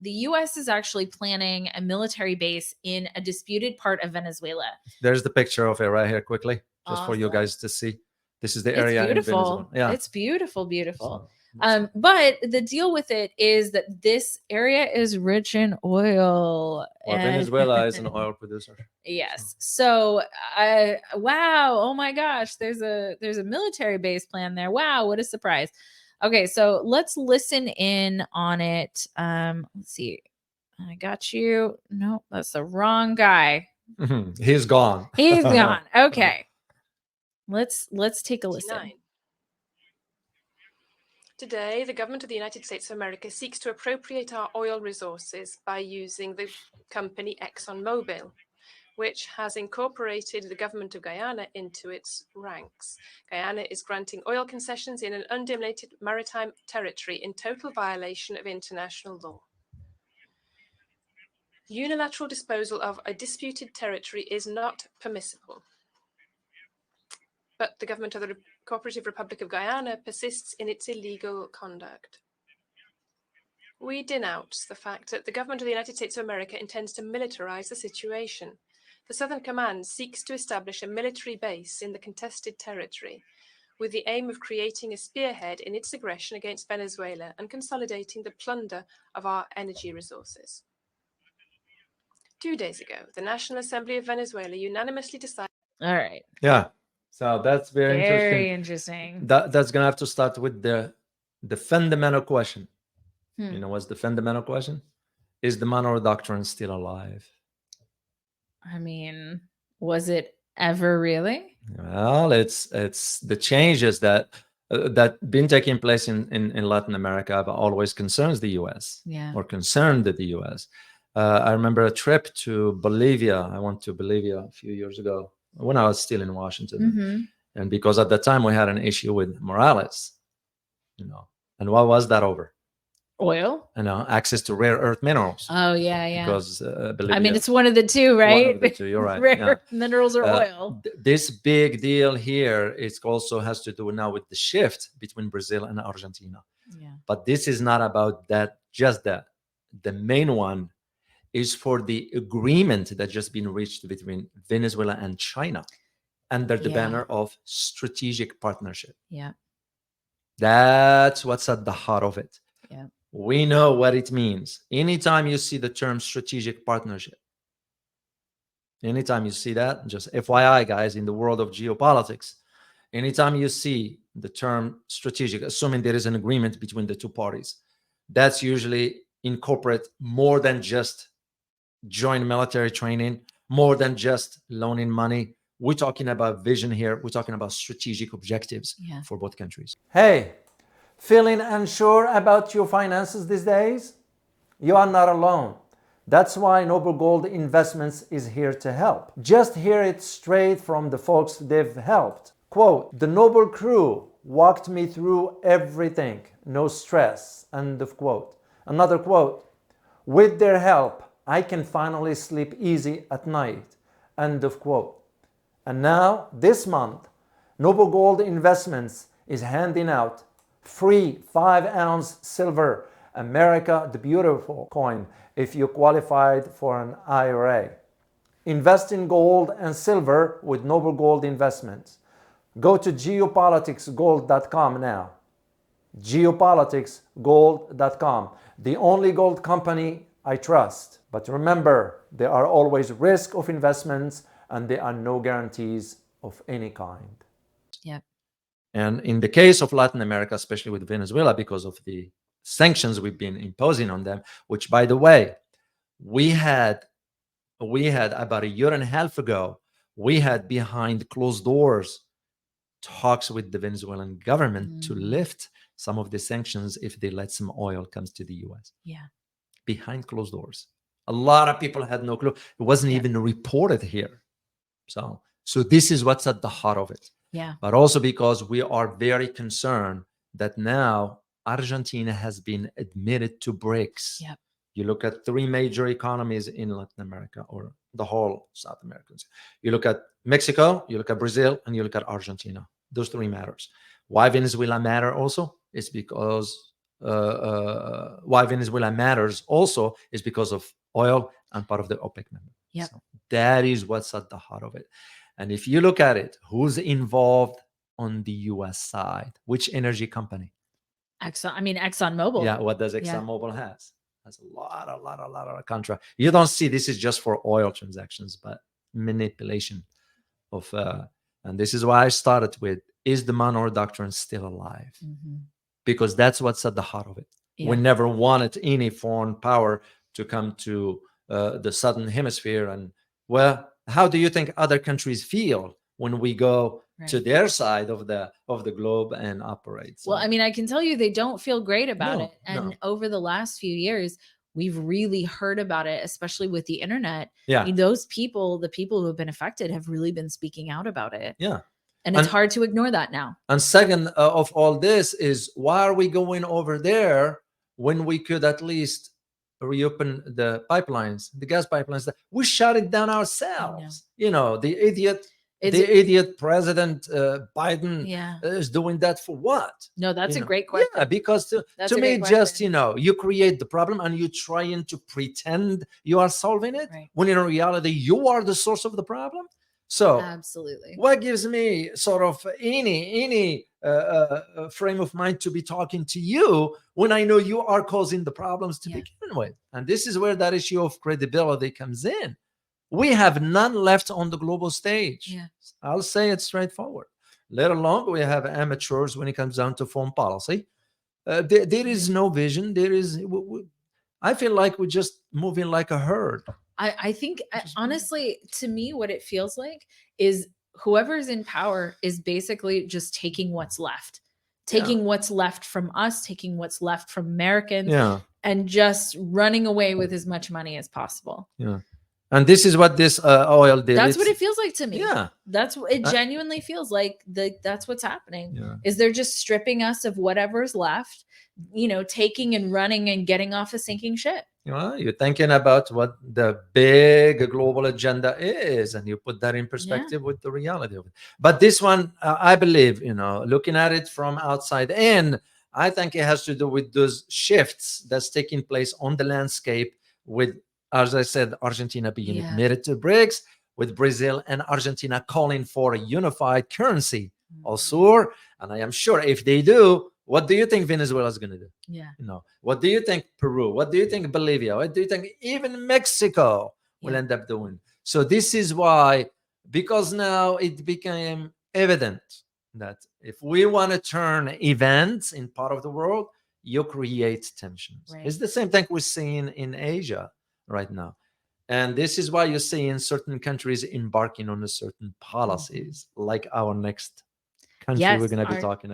the US is actually planning a military base in a disputed part of Venezuela. There's the picture of it right here quickly, just for you Awesome. guys to see. This is the area in beautiful. Venezuela. Yeah. It's beautiful, beautiful. So- But the deal with it is that this area is rich in oil. Well, Venezuela is an oil producer. Yes. So, wow. Oh my gosh. There's a military base plan there. Wow. What a surprise. Okay. So let's listen in on it. Let's see. I got you. No, that's the wrong guy. He's gone. He's gone. Okay. Let's take a listen. Today, the government of the United States of America seeks to appropriate our oil resources by using the company ExxonMobil, which has incorporated the government of Guyana into its ranks. Guyana is granting oil concessions in an undeliminated maritime territory in total violation of international law. Unilateral disposal of a disputed territory is not permissible. But the government of the Cooperative Republic of Guyana persists in its illegal conduct. We denounce the fact that the government of the United States of America intends to militarize the situation. The Southern Command seeks to establish a military base in the contested territory with the aim of creating a spearhead in its aggression against Venezuela and consolidating the plunder of our energy resources. 2 days ago, the National Assembly of Venezuela unanimously decided... All right. Yeah. So that's very interesting. That's going to have to start with the fundamental question. You know what's the fundamental question? Is the Monroe Doctrine still alive? I mean, was it ever really? Well, it's the changes that been taking place in Latin America have always concerns the U.S. Or concerned the U.S. I remember a trip to Bolivia. I went to Bolivia a few years ago when I was still in Washington. And because at that time we had an issue with Morales, and what was that over? Oil? Access to rare earth minerals. Oh, yeah. Because Bolivia, I mean, it's one of the two, right? One of the two, you're right. Rare minerals or oil. This big deal here, it also has to do now with the shift between Brazil and Argentina. Yeah. But this is not about that, just that. The main one is for the agreement that just been reached between Venezuela and China under the banner of strategic partnership. Yeah. That's what's at the heart of it. Yeah. We know what it means. Anytime you see the term strategic partnership, anytime you see that, just FYI, guys, in the world of geopolitics, anytime you see the term strategic, assuming there is an agreement between the two parties, that's usually incorporate more than just joint military training, more than just loaning money. We're talking about vision here. We're talking about strategic objectives for both countries. Hey, feeling unsure about your finances these days? You are not alone. That's why Noble Gold Investments is here to help. Just hear it straight from the folks they've helped. Quote, "The Noble crew walked me through everything. No stress." End of quote. Another quote, "With their help, I can finally sleep easy at night." End of quote. And now, this month, Noble Gold Investments is handing out free 5-ounce silver America the Beautiful coin if you qualified for an IRA. Invest in gold and silver with Noble Gold Investments. Go to geopoliticsgold.com now. geopoliticsgold.com, the only gold company I trust. But remember, there are always risks of investments and there are no guarantees of any kind. Yeah. And in the case of Latin America, especially with Venezuela, because of the sanctions we've been imposing on them, which, by the way, we had about a year and a half ago, we had behind closed doors talks with the Venezuelan government to lift some of the sanctions if they let some oil comes to the US. Yeah. Behind closed doors. A lot of people had no clue. It wasn't even reported here. So this is what's at the heart of it. Yeah. But also because we are very concerned that now Argentina has been admitted to BRICS. Yep. You look at 3 major economies in Latin America or the whole South Americans. You look at Mexico, you look at Brazil, and you look at Argentina. Those 3 matters. Why Venezuela matter also is because why Venezuela matters also is because of oil and part of the OPEC member. Yep. So that is what's at the heart of it. And if you look at it, who's involved on the US side? Which energy company? ExxonMobil. Yeah, what does Yeah. ExxonMobil has? Has a lot of contract. You don't see this is just for oil transactions, but manipulation of and this is why I started with, is the Monroe Doctrine still alive? Because that's what's at the heart of it. Yeah. We never wanted any foreign power to come to the southern hemisphere. And well, how do you think other countries feel when we go to their side of the globe and operate? Well, I mean, I can tell you they don't feel great about No, it. And no. over the last few years, we've really heard about it, especially with the internet. Yeah. I mean, those people, the people who have been affected, have really been speaking out about it. Yeah. And it's hard to ignore that now. And second of all this is, why are we going over there when we could at least reopen the pipelines, the gas pipelines? We shut it down ourselves. You know, the idiot President Biden is doing that for what? No, that's a great question. Yeah, because to me, just, you create the problem and you're trying to pretend you are solving it, when in reality, you are the source of the problem. So absolutely, what gives me sort of any frame of mind to be talking to you when I know you are causing the problems to begin with? And this is where that issue of credibility comes in. We have none left on the global stage. I'll say it straightforward. Let alone we have amateurs when it comes down to foreign policy. There is no vision. I feel like we're just moving like a herd. I think, honestly, to me, what it feels like is whoever's in power is basically just taking what's left, what's left from us, taking what's left from Americans, and just running away with as much money as possible. Yeah. And this is what this oil did. That's what it feels like to me. Yeah. That's what it genuinely feels like. That's what's happening. Yeah. Is they're just stripping us of whatever's left, taking and running and getting off a sinking ship. You're thinking about what the big global agenda is, and you put that in perspective with the reality of it. But this one, I believe, looking at it from outside in, I think it has to do with those shifts that's taking place on the landscape with, as I said, Argentina being admitted to BRICS, with Brazil and Argentina calling for a unified currency. Also, and I am sure if they do, what do you think Venezuela is going to do? What do you think Peru? What do you think Bolivia? What do you think even Mexico will end up doing? So this is why, because now it became evident that if we want to turn events in part of the world, you create tensions. It's the same thing we're seeing in Asia right now. And this is why you're seeing certain countries embarking on a certain policies, like our next country we're going to be talking about.